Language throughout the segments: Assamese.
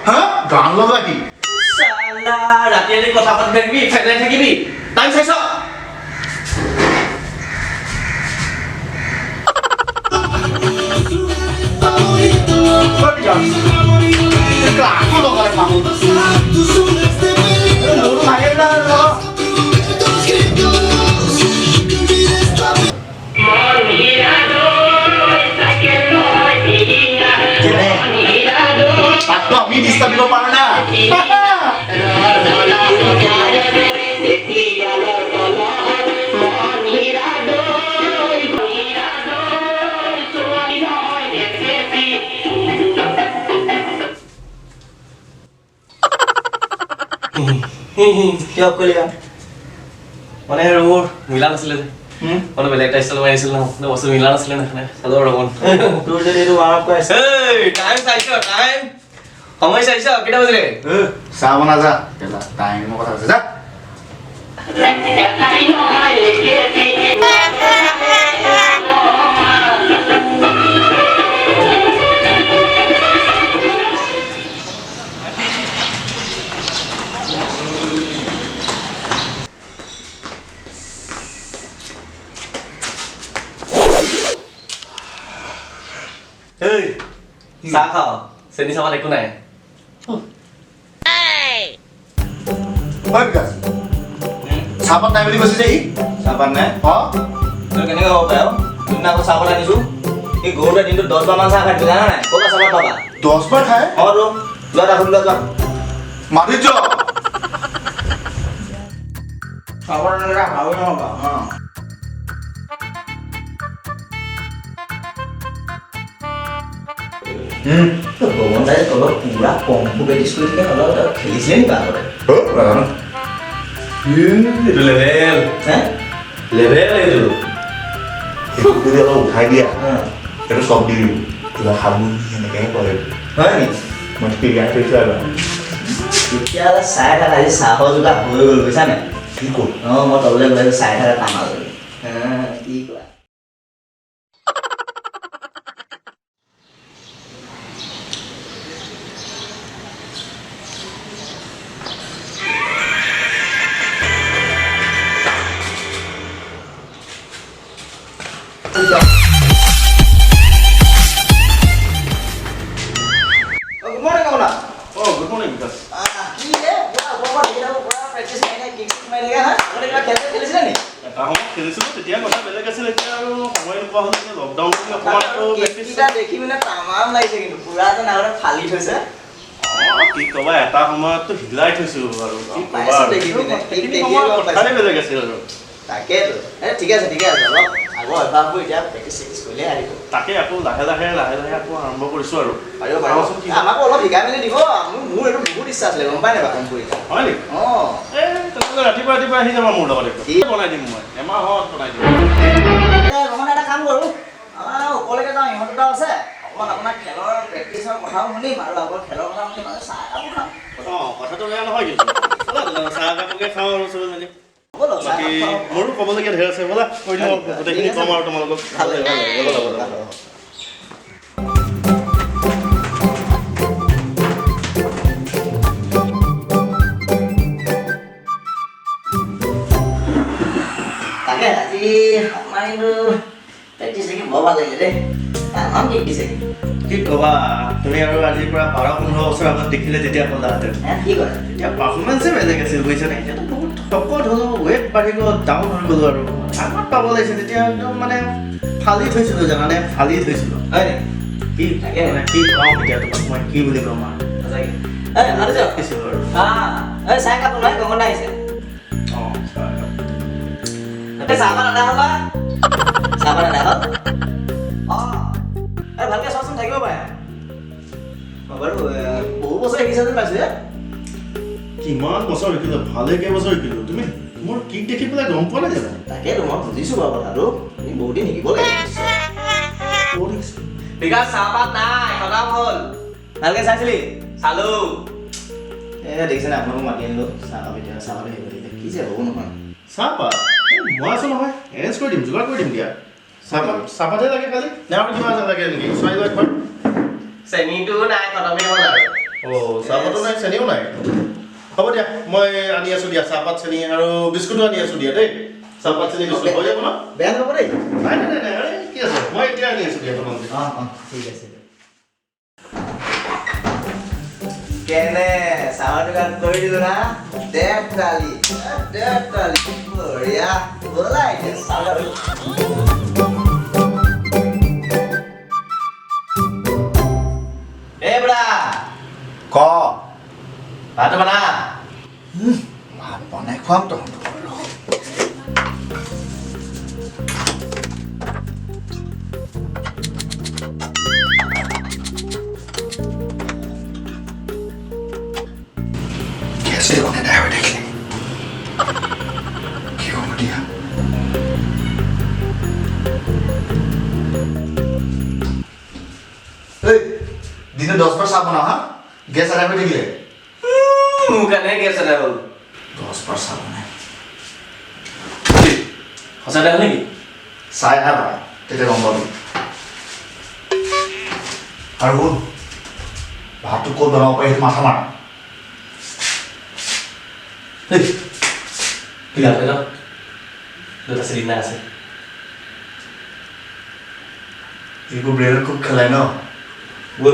হা গান লগা কি সালা ৰাতি ৰাতি কথা পাতি থাকিবি ফেলাই থাকিবি টাইম চাইছ আকৌ লগালে পাহো মোৰো ভাগে না তাততো আমি ডিষ্টাৰ্ব দিব পাৰো না কিয় কলি মানে ৰূৰ মিলা নাছিলে যে মানে বেলেগ এটা ষ্টাইল মাৰিছিল ন বস্তু মিলা নাছিলে না চালো ৰমন তোৰ যদি এইটো ৱাৰ্ম আপ কৰি আছে টাইম চাইছ টাইম সময় চাইছ কেইটা বাজিলে চাহ বনা যা টাইমৰ কথা আছে যা চাহ খাওঁ চেনি চাহত একো নাই চাহপাত নাই বুলি কৈছে যে চাহপাত নাই তই কেনেকৈ হ'ব পাৰে সিদিনা আকৌ চাহপাত আনিছো এই গৰুটোৱে দিনটোত 10 বাৰ মান চাহ খাই দিলে জানা নাই ক'ৰ পৰা চাহপাত পাবা 10 বাৰ খায় অঁ তো যোৱা এটা সুধিলা যোৱা মাধুৰ্য চাহপাত আনিলে ভালো নহ'বা অঁ ভগৱান দাই তলত পুৰা কম্পু প্ৰেক্টিছ কৰি থাকে অলপ খেলিছিলে নি আগতে এইটো লেভেল হে লেভেল এইটো যদি অলপ উঠাই দিয়া সেইটো চব দি দিম কিবা খাবো সেনেকৈ কৰে হয় নি মই পিগাই থৈছোঁ আৰু তেতিয়াহ'লে চাই থাকা আজি চাহৰ যোগাৰ হৈ গ'ল বুজিছা নাই কি ক'ত অঁ মই তললৈ গৈ আছোঁ চাই থাকা কাম আৰু কি কোৱা Good morning, Kamala. Oh, good morning, Vikas. কি হে পুৰা প্ৰেক্টিছ মাৰি নাই কিক মাৰি থাকে হা আগতে কিবা খেল খেলিছিলে নি এটা সময়ত খেলিছিলোঁ তেতিয়া কথা বেলেগ আছিল এতিয়া আৰু সময় নোপোৱা হ'ল যে লকডাউন বুলি অকণমান আৰু প্ৰেক্টিছ কেইটা দেখি মানে তামাম লাগিছে কিন্তু পুৰা যেন আগতে ফালি থৈছে কি ক'বা এটা সময়ততো হিলাই থৈছোঁ আৰু কি ক'বা পাইছোঁ আৰু দেখি পিনে সেইখিনি সময়ত কথাই বেলেগ আছিল আৰু তাকেতো ঠিক আছে অলপ আগৰ অভ্যাসবোৰ এতিয়া প্ৰেক্টিছ চেক্টিছ কৰিলে আহিব তাকে আকৌ লাহে লাহে আকৌ আৰম্ভ কৰিছোঁ আৰু পাৰিব চাওঁচোন কি হয়। আমাকো অলপ শিকাই মেলি দিব মোৰ এইটো বহুত ইচ্ছা আছিলে গম পাই নাই বা কম্পিউটাৰ হয় নেকি অঁ তেনেহ'লে ৰাতিপুৱা আহি যাবা মোৰ লগত একদম বনাই দিম মই এমাহত বনাই দিম ৰমনে এটা কাম কৰোঁ আমাৰ ওপৰলৈকে যাওঁ ইহঁত দুটা আছে অকণমান আপোনাৰ খেলৰ প্ৰেক্টিচৰ কথাও শুনিম আৰু আগৰ খেলৰ কথা শুনিম আৰু চাহ একাপো খাম অঁ কথাটো বেয়া নহয় কিন্তু চাহ একাপকে খাওঁ আৰু চবে মিলি ব'লক চাহ বাকী একাপ খাওঁ। মোৰো ক'বলগীয়া ধেৰ আছে ব'লা কৈ দিওঁ গোটেইখিনি ক'ম আৰু তোমালোকক ভালে ব'লা তাকে আজি আমাৰ কিন্তু প্ৰেক্টিচ দেখি বৰ ভাল লাগিলে দেই তামাম কিক দিছে কি ক'বা তুমি আৰু আজিৰ পৰা 12-15 বছৰ আগত দেখিলে যেতিয়া ক'লাহেঁতেন কি কৰে এতিয়া পাৰফৰ্মেঞ্চে বেলেগ আছিল বুজিছানে এতিয়াতো বহুত শকত হ'লো ৱেট বাঢ়ি গ'ল ডাউন হৈ গ'লো আৰু আগত পাব লাগিছিল তেতিয়া একদম মানে ফালি থৈছিলোঁ জানানে ফালি থৈছিলোঁ হয় নেকি কি তাকে। মানে কি কওঁ এতিয়া তোমাক মই কি বুলি ক'ম আৰু সঁচাকে আৰু যাওক দেখিছিলোঁ আৰু চাহ একাপ নহয় গগনা আহিছে অঁ চাহপাত আদা হ'ল চাহপাত আদা হ'ল অঁ ভালকৈ চোৱাচোন থাকিব পাৰে বাৰু বহু বছৰ শিকিছা যেন পাইছোঁ কিমান বছৰ শিকিলোঁ ভালে কেইবছৰ শিকিলোঁ তুমি মোৰ কিক দেখি পেলাই গম পোৱা নাই জানো তাকেতো মই বুজিছোঁ বাৰু কথাটো তুমি বহুত দিন শিকিব লাগে বিকাশ চাহপাত নাই খতম হ'ল ভালকৈ চাইছিলি চালো দেখিছেনে আপোনালোকক মাতি আনিলোঁ চাহকাপ এতিয়া চাহকাপ হেৰি কৰি কি যে হ'ব নহয় চাহপাত মই আছোঁ নহয় এৰেঞ্জ কৰি দিম যোগাৰ কৰি দিম দিয়া চাহপাতহে লাগে খালি নে আৰু কিবা লাগে নেকি চাই লোৱা একবাৰ চেনিটো নাই খতমেই হ'ল আৰু চাহপাতো নাই চেনিও নাই হ'ব দিয়া মই আনি আছো দিয়া চাহপাত চেনি আৰু বিস্কুটো আনি আছো দিয়া দেই চাহপাত চেনি বিস্কুট হৈ যাব ন বেয়া নহ'ব দেই নাই নাই নাই আৰে কি আছে মই এতিয়া আনি আছো দিয়া তোমালোকে ঠিক আছে কেনে চাহৰ দোকান কৰি দিলো না 1.5 টালি বঢ়িয়া ব'লা এতিয়া চাহ বুঢ়া ক ভাত বনা ভাত বনাই খুৱাম তহঁতক গেছে কোনে নাই হৈ থাকিলে কি হ'ব দিয়া দিনে 10 বাৰ চাহ বনাও হা গেছ আদায় হৈ থাকিলে মোৰ কাৰণে গেছ এটা হ'ল 10 বাৰ চাহ বনাই সঁচা দেখা নেকি চাই হা পায় তেতিয়া গম পাবি আৰু শুন ভাতটো ক'ত বনাব পাৰি সেইটো মাথা মাৰ কি লাগে ন দুটা চিলিণ্ডাৰ আছে এইবোৰ ব্ৰেডত খুব খেলাই ন বল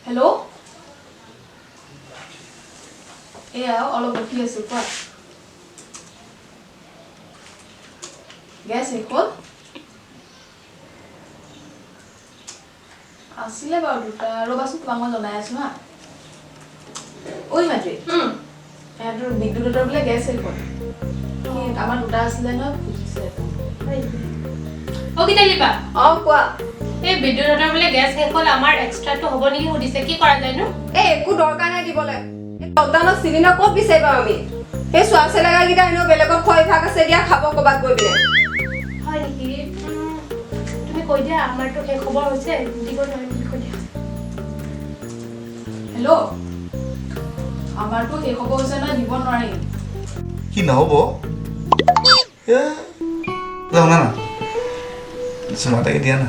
হেল্ল' এয়া অলপ উঠি আছো কোৱা গেছ শেষ হ'ল আছিলে বাৰু দুটা ৰ'বাচোন তোমাক মই জনাই আছো হা ঐ মাতৃ সিহঁতৰ বিদ্যুতৰ বোলে গেছ শেষ হ'ল আমাৰ দুটা আছিলে ন খুজিছে অ কিতালিবা অঁ কোৱা এই বিদ্যুতৰ বোলে গেছ শেষ হ'ল আমাৰ এক্সট্ৰাটো হ'ব নেকি সুধিছে কি কৰা যায় নো এই একো দৰকাৰ নাই দিবলৈ লকডাউনত চিলিণ্ডাৰ ক'ত বিচাৰিবা আমি সেই চোৱা চেলেগাকেইটা এনেও বেলেগত খোৱা অভ্যাস আছে দিয়া খাব ক'ৰবাত গৈ পিনে হয় নেকি তুমি কৈ দিয়া আমাৰতো শেষ খবৰ হৈছে দিব নোৱাৰিম বুলি কৈ দিয়া হেল্ল' আমাৰতো শেষ হ'ব হৈছে নহয় দিব নোৱাৰিম কি নহ'ব শুনা না চুমা তাকে দিয়া না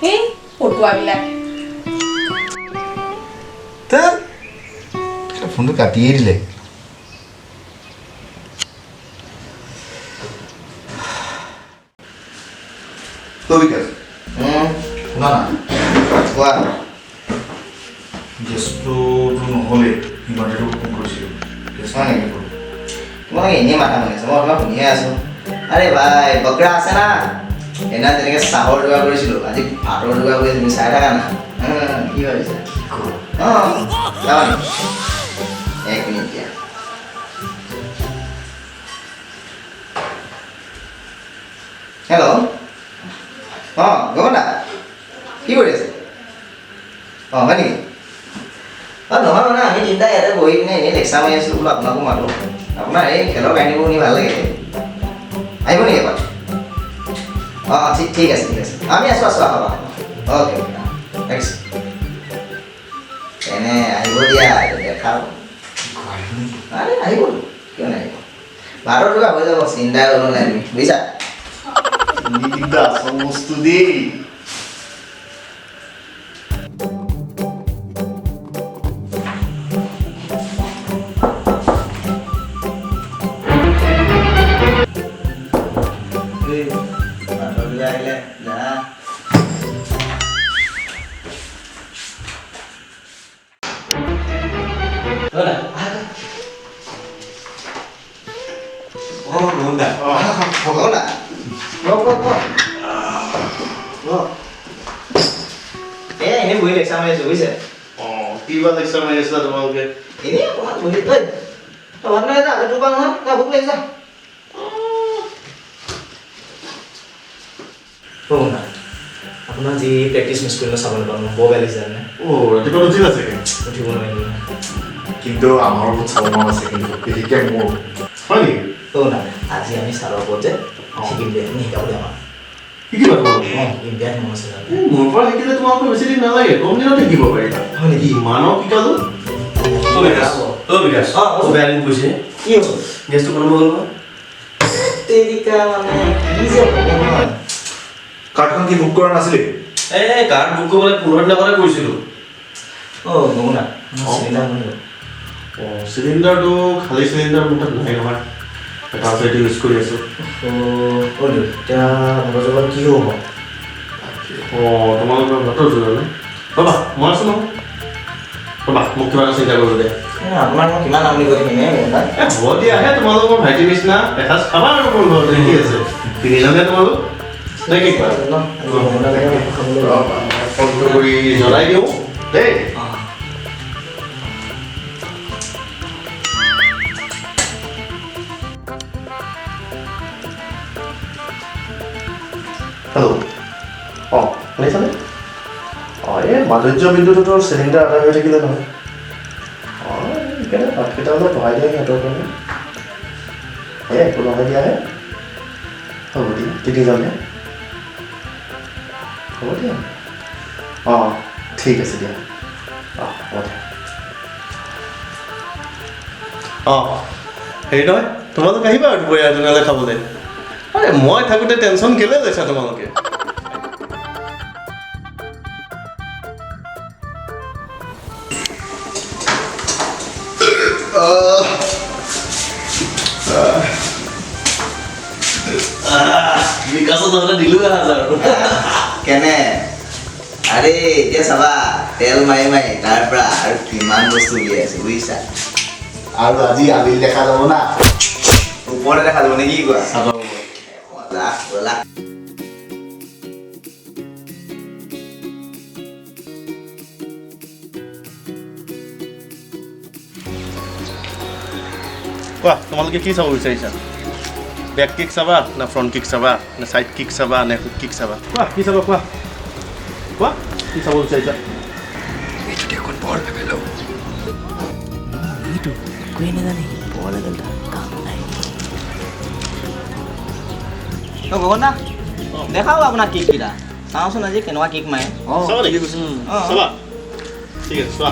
সেই ফটোৱাবিলাক ফোনটো কাটিয়ে দিলে শুনা না কোৱা গেছটো নহ'লে ইমানটো ফোন কৰিছিলোঁ গেছ নাই নেকি তোমাক এনেই মাথা মাৰি আছো মই তোমাক শুনিয়ে আছো আৰে ভাই বকৰা আছে না এনা তেনেকৈ চাহৰ যোগাৰ কৰিছিলোঁ আজি ভাতৰ যোগাৰ কৰি তুমি চাই থাকা না কি ভাবিছা অঁ যাবা নেকি 1 মিনিট দিয়া হেল্ল' অঁ গগনা কি কৰি আছে অঁ হয় নেকি অঁ নহয় মানে আমি তিনিটা ইয়াতে বহি পিনে এনেই লেকচাৰ মাৰি আছিলোঁ বোলো আপোনাকো মাতোঁ আপোনাৰ এই খেলৰ কাহিনীবোৰ শুনি ভাল লাগে আহিব নেকি এবাৰ অঁ ঠিক আছে আমি আছোঁ হ'ব অ'কে থেংকছ এনে আহিব দিয়া দেখাওঁ আৰে আহিব কিয় নাহিব ভাতৰ টকা হৈ যাব চিন্তা কৰিব নাই তুমি বুজিছা তিনিটা আচল বস্তু দেই আহিলে যা ভগৱান এনেই বহি লেকচাৰ মাৰি আছো বুজিছে কিবা লেকচাৰ মাৰি আছিলা তোমালোকে এনেই অকণমান বহি তই ভাত নাই যা তোৰ পৰা নহয় তই ভোক লাগিছে আপোনাৰ যি প্ৰেক্টিচ মিছ কৰিলে চাব নাপালোঁ বৰ বেয়া লাগিছে জানে ৰাতিপুৱা উঠিলা চাগে উঠিব নোৱাৰিলোঁ কিন্তু আমাৰো বহুত চাব মন আছে কিন্তু বিশেষকৈ মোৰ হয় নেকি না আজি আমি ছাৰৰ ওপৰত যে শিকিম দে আপুনি শিকাবলৈ আমাক শিকিবা তোমালোক ইণ্ডিয়াত মন আছে জানো মোৰ পৰা শিকিলে তোমালোকৰ বেছি দিন নালাগে কম দিনতে শিকিব পাৰিবা হয় নেকি ইমানক শিকালো বিকাশ বেয়া দিন কৈছে কি হ'ল গেছটো বনাব গ'ল তেৰিকা মানে কি যে হ'ব নহয় কাৰ্ডখন কি বুক কৰা নাছিলি এই কাৰ্ড বুক কৰিবলৈ 15 দিনৰ আগতে কৰিছিলোঁ গগনা চিন্তা কৰিলোঁ চিলিণ্ডাৰটো খালী চিলিণ্ডাৰ মোৰ তাত নাই নহয় এটা আছে এইটো ইউজ কৰি আছোঁ এতিয়া মগজৰ কি হ'ব তোমালোকৰ ভাতৰ যোগানে ৰ'বা মই আছোঁ নহয় ৰ'বা মোক কিবা এটা চিন্তা কৰিব দে আপোনাক মই কিমান আমনি কৰি থাকিম হ'ব দিয়াহে তোমালোকৰ ভাইটিৰ নিচিনা এসাঁজ খাবা আৰু মোৰ ঘৰতে কি আছে তিনিজনে তোমালোক নে কি কোৱা ফোনটো কৰি জনাই দিওঁ দেই হেল্ল' অঁ শুনিছানে অঁ এই মাধুৰ্য বিদ্যুতৰ চিলিণ্ডাৰ আদায় হৈ থাকিলে নহয় অঁ সেইকাৰণে ভাতকেইটা অলপ বহাই দিয়ে সিহঁতৰ কাৰণে একো নহয় দিয়াহে হ'ব দিয়া তিনিজনে হ'ব দিয়া অঁ ঠিক আছে দিয়া অঁ হ'ব দিয়া অঁ হেৰি নহয় তোমালোক আহিবা আৰু দুপৰীয়া তেনেহ'লে খাবলৈ আৰে মই থাকোঁতে টেনশ্যন কেলৈ লৈছা তোমালোকে বিকাশত নহ'লে দিলোঁ আৰু কেনে আৰে এতিয়া চাবা তেল মাৰি মাৰি তাৰ পৰা আৰু কিমান বস্তু উলিয়াই আছে বুজিছা আৰু আজি আবেলি দেখা যাব না ওপৰতে দেখা যাব নে কি কোৱা চাব লাখ লাখ কোৱা তোমালোকে কি চাব বিচাৰিছা বেক কিক চাবা না ফ্ৰণ্ট কিক চাবা নে ছাইড কিক চাবা নে হুক কিক চাবা কোৱা কি চাবা কোৱা কোৱা কি চাব বিচাৰিছা গগনা দেখাও আপোনাৰ কিক কেইটা চাওঁচোন আজি কেনেকুৱা কিক মাৰে চাবা নেকি চাবা ঠিক আছে চোৱা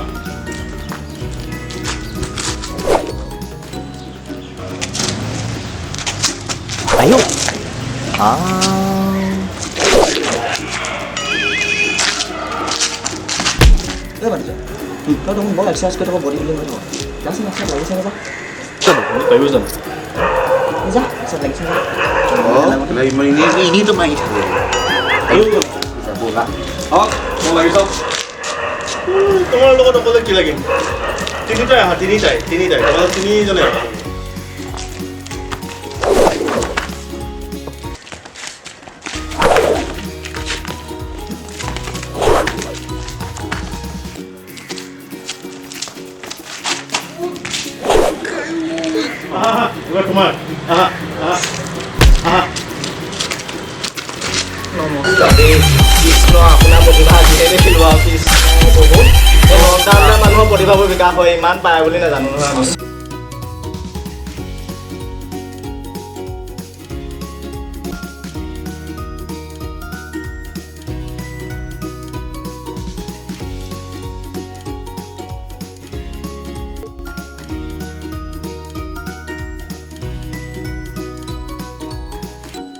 আয়ো তই মোক বৰ এক্সাৰচাইজ কৰি থাকোঁ বডি বিল্ডিং কৰি থাকোঁ যাচোন এক্সাৰচাইজ লাগিছে যা পাৰিব জানো যা এক্সাৰচাইজ লাগিছে এনেইতো মাৰি থাকে তোমাৰ লগত অকলে কি লাগিম তিনিটাই আহা তিনিটাই তোমালোক তিনিজনে আহা তোমাৰ কৃষ্ণ আপোনাৰ প্ৰতিভা যিহেতু খেলোৱা উচিত বহুত লকডাউনতে মানুহৰ প্ৰতিভাবোৰ বিকাশ হয় ইমান পায় বুলি নাজানো নহয়